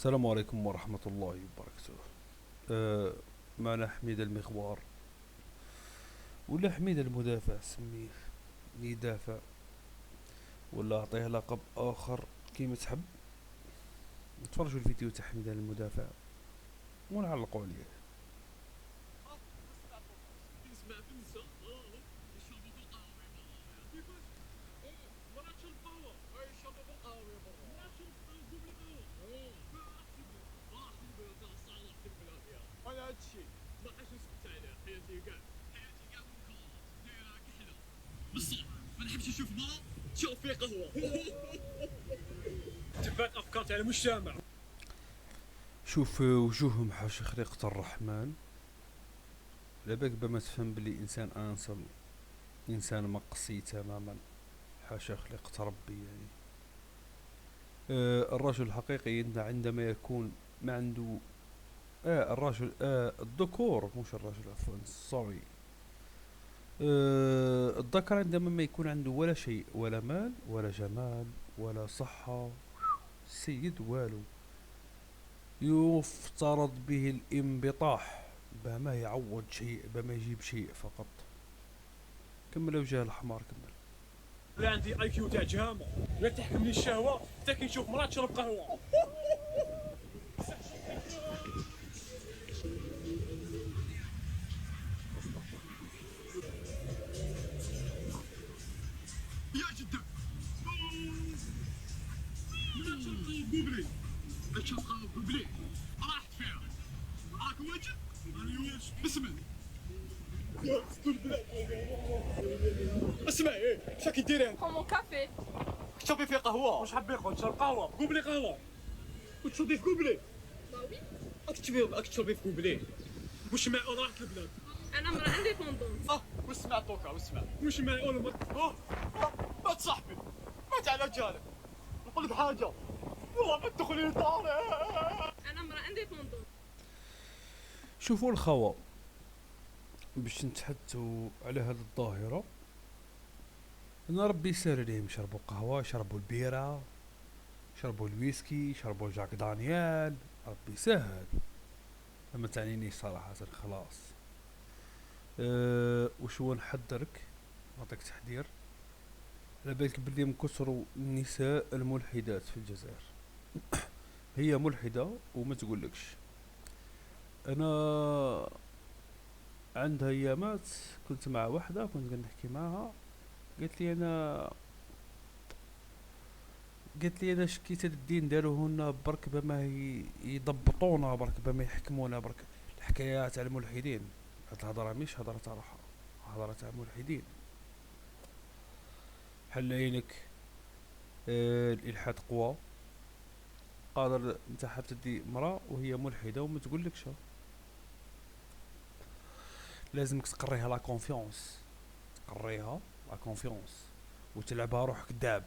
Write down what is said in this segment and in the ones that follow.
السلام عليكم ورحمة الله وبركاته. أه معنا حميد المغوار ولا حميد المدافع، سميه اللي يدافع، ولا أعطيه لقب آخر كيما تحب. نتفرجوا الفيديو تاع حميد المدافع ونعلقوا عليه. انا هادشي ما بقاش نسكت عليه حياتي كاع كحله بصح ما نحبش نشوف مرة تشرب فيه قهوة تبات افكار تاع المجتمع. شوف وجوههم حاشا خليقة الرحمن. لباك بما تفهم بلي إنسان أنصل، إنسان مقصي تماما، حاشا خليقة ربي يعني. الرجل الحقيقي عندما يكون ما عنده الرجل، الذكور مش الرجل، عفوا سوري. الذكر عندما ما يكون عنده ولا شيء، ولا مال ولا جمال ولا صحة، سيد والو، يفترض به الانبطاح بما يعوض شيء، بما يجيب شيء فقط. كمل وجه الحمار كمل. لا عندي اي كيو تاع جهامة، لا تحكمني الشهوة حتى كي نشوف مرة تشرب قهوة. يا جدك لا تشرب قهوة بوبلي، تشرب قهوة بوبلي راحت فيها راك واجد راني واجد بسمع. اسمع ايش راكي ديري؟ Prends mon café. تشربي فيه قهوة؟ واش حاب ياخذ تشرب قهوة بكوبلي قهوة وتشربي في كوبلي؟ Bah oui. راك تشربي في كوبلي واش معقول راحت البلاد؟ أنا امرأة indépendante. واسمع توكا واسمع واش معقول ما تصاحبي مات على جالك نقول لك حاجة والله ما تدخلي لداري. أنا امرأة indépendante. شوفوا الخوا، باش نتحدثوا على هذه الظاهرة، أنا ربي يسهل عليهم. شربوا قهوة، شربوا البيرة، شربوا الويسكي، شربوا جاك دانيال، ربي يسهل. لما تعنيني صراحة خلاص. وش هو نحذرك، نعطيك تحذير. على بالك بلي من كثر النساء الملحدات في الجزائر. هي ملحدة وما تقولكش. انا عندها ايامات كنت مع واحدة، كنت نحكي معها، قالت لي انا شكيت الدين داروهن برك بما يضبطونا، برك بما يحكمونا، برك الحكاية تاع الملحدين. هاد الهضرة مش هضرة تاع روحها، هضرة تاع الملحدين. حل عينك. الالحاد قوى. قادر انت حاب تدي مرأة وهي ملحدة وما تقولكش. لازمك تقريها لا كونفيونس، تقريها لا كونفيونس وتلعبها روحك داب.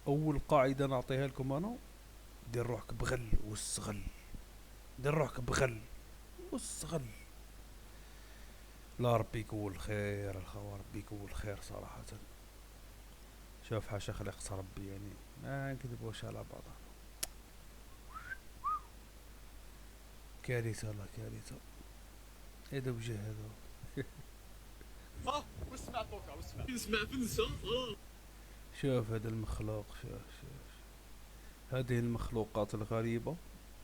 اول قاعدة نعطيها لكم انا، دير روحك بغل واستغل، دير روحك بغل واستغل. لا ربي يكون الخير الخوا، ربي يكون الخير صراحة. شوف حاشا خلقت ربي يعني، ما نكذبوش على بعضها. كارثة، لا كارثة. هذا وجه هذا. واسمع توكا واسمع اسمع فلسة شوف هذا المخلوق، شوف هذه المخلوقات الغريبة،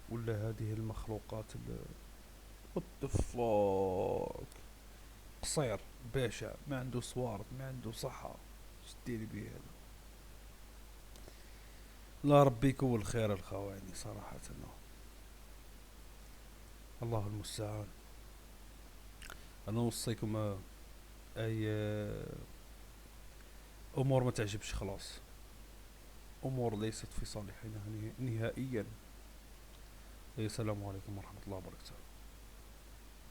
ولا هذه المخلوقات what the fuck. قصير باشا، ما عنده صوارد، ما عنده صحة، اش ديري بيه هذا. لا ربي يكون الخير الخواني صراحة. الله المستعان. انا نوصيكم اي امور ما تعجبش خلاص، امور ليست في صالحنا نهائيا. السلام عليكم ورحمة الله وبركاته.